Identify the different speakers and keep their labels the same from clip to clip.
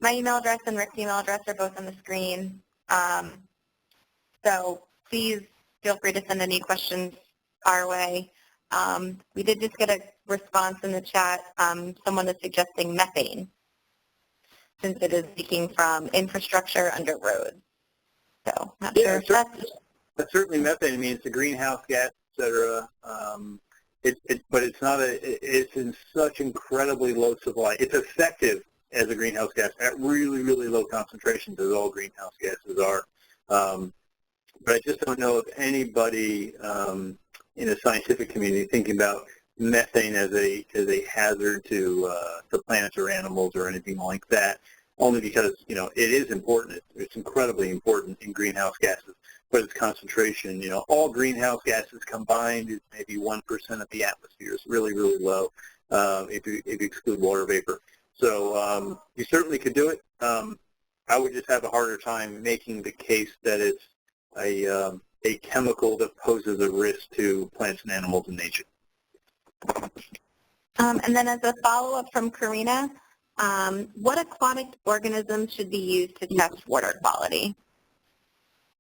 Speaker 1: my email address and Rick's email address are both on the screen. So please feel free to send any questions our way. We did just get a response in the chat. Someone is suggesting methane, since it is leaking from infrastructure under roads. So not sure if
Speaker 2: that's certainly methane. I mean, it's a greenhouse gas, et cetera. But it's not it's in such incredibly low supply. It's effective as a greenhouse gas at really, really low concentrations, as all greenhouse gases are. But I just don't know if anybody in the scientific community thinking about methane as a hazard to plants or animals or anything like that. Only because it is important. It's incredibly important in greenhouse gases, but its concentration, all greenhouse gases combined is maybe 1% of the atmosphere. It's really, really low if you exclude water vapor. So you certainly could do it. I would just have a harder time making the case that it's a chemical that poses a risk to plants and animals in nature.
Speaker 1: And then as a follow-up from Karina, what aquatic organisms should be used to test water quality?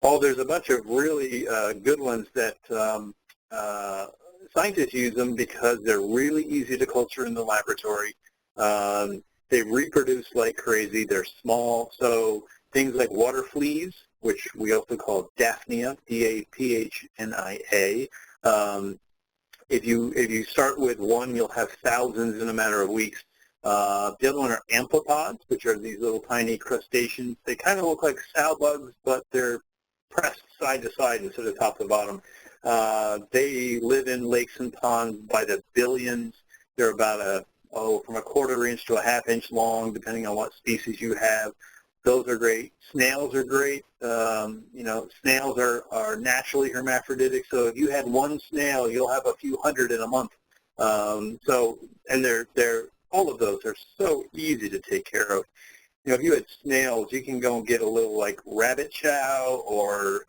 Speaker 2: Oh, there's a bunch of really good ones that scientists use them because they're really easy to culture in the laboratory. They reproduce like crazy. They're small, so things like water fleas, which we also call Daphnia, D-A-P-H-N-I-A. If you start with one, you'll have thousands in a matter of weeks. The other one are amphipods, which are these little tiny crustaceans. They kind of look like sow bugs, but they're pressed side to side instead of top to bottom. They live in lakes and ponds by the billions. They're about from a quarter inch to a half inch long, depending on what species you have. Those are great. Snails are great. Snails are naturally hermaphroditic, so if you had one snail, you'll have a few hundred in a month. And they're all of those are so easy to take care of. If you had snails, you can go and get a little like rabbit chow or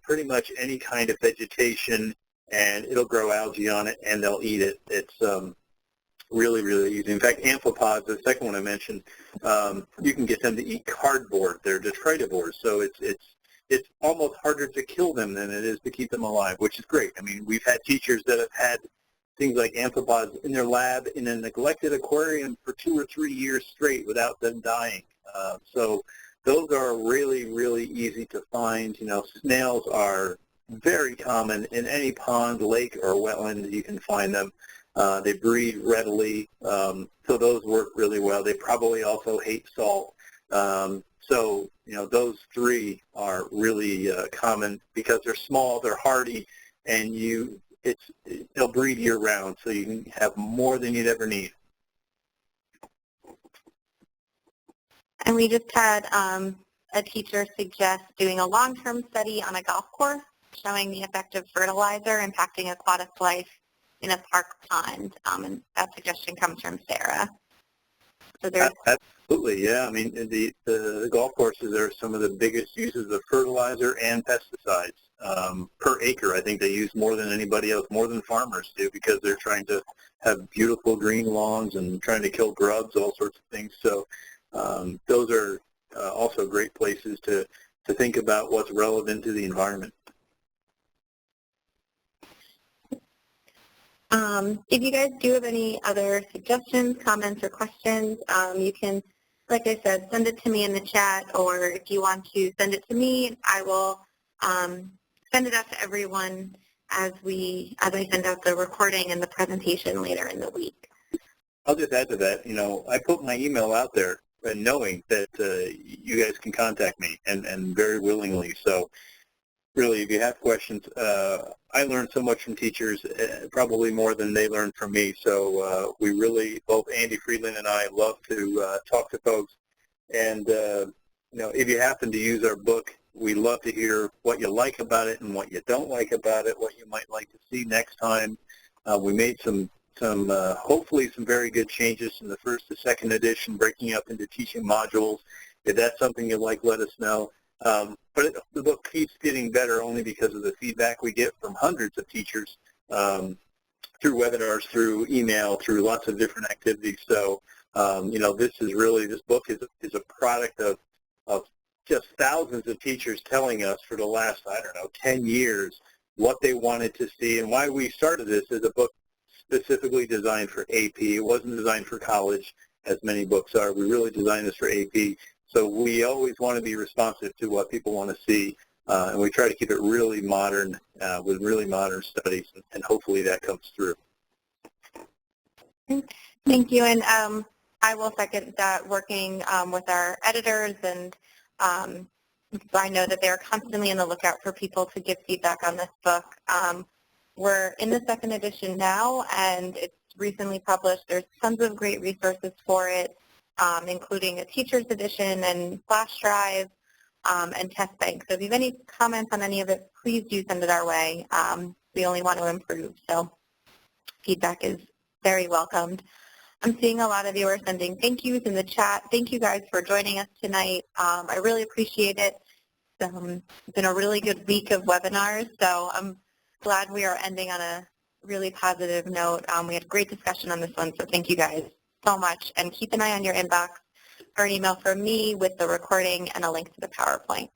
Speaker 2: pretty much any kind of vegetation, and it'll grow algae on it, and they'll eat it. It's really, really easy. In fact, amphipods, the second one I mentioned, you can get them to eat cardboard. They're detritivores, so it's almost harder to kill them than it is to keep them alive, which is great. I mean, we've had teachers that have had things like amphipods in their lab in a neglected aquarium for 2 or 3 years straight without them dying. So those are really, really easy to find. Snails are very common in any pond, lake, or wetland. You can find them. They breed readily, so those work really well. They probably also hate salt. So those three are really common because they're small, they're hardy, and they'll breed year-round, so you can have more than you'd ever need.
Speaker 1: And we just had a teacher suggest doing a long-term study on a golf course showing the effect of fertilizer impacting aquatic life in a park pond, and that suggestion comes from Sarah. So there's
Speaker 2: absolutely, yeah. I mean, the golf courses are some of the biggest users of fertilizer and pesticides per acre. I think they use more than anybody else, more than farmers do, because they're trying to have beautiful green lawns and trying to kill grubs, all sorts of things. So those are also great places to think about what's relevant to the environment.
Speaker 1: If you guys do have any other suggestions, comments, or questions, you can, like I said, send it to me in the chat, or if you want to send it to me, I will send it out to everyone as I send out the recording and the presentation later in the week.
Speaker 2: I'll just add to that, I put my email out there knowing that you guys can contact me, and very willingly. So really, if you have questions, I learned so much from teachers, probably more than they learned from me. So we really, both Andy Friedland and I, love to talk to folks. And if you happen to use our book, we love to hear what you like about it and what you don't like about it, what you might like to see next time. We made some hopefully some very good changes from the first to second edition, breaking up into teaching modules. If that's something you'd like, let us know. But the book keeps getting better only because of the feedback we get from hundreds of teachers through webinars, through email, through lots of different activities. So, this book is a project. product of just thousands of teachers telling us for the last, 10 years what they wanted to see and why we started this as a book specifically designed for AP. It wasn't designed for college, as many books are. We really designed this for AP. So we always want to be responsive to what people want to see, and we try to keep it really modern with really modern studies, and hopefully that comes through.
Speaker 1: Thank you, and I will second that, working with our editors, and I know that they're constantly on the lookout for people to give feedback on this book. We're in the second edition now, and it's recently published. There's tons of great resources for it, including a teacher's edition and flash drive and test bank. So if you have any comments on any of it, please do send it our way. We only want to improve, so feedback is very welcomed. I'm seeing a lot of you are sending thank yous in the chat. Thank you guys for joining us tonight. I really appreciate it. It's been a really good week of webinars, so I'm glad we are ending on a really positive note. We had a great discussion on this one, so thank you guys so much. And keep an eye on your inbox for an email from me with the recording and a link to the PowerPoint.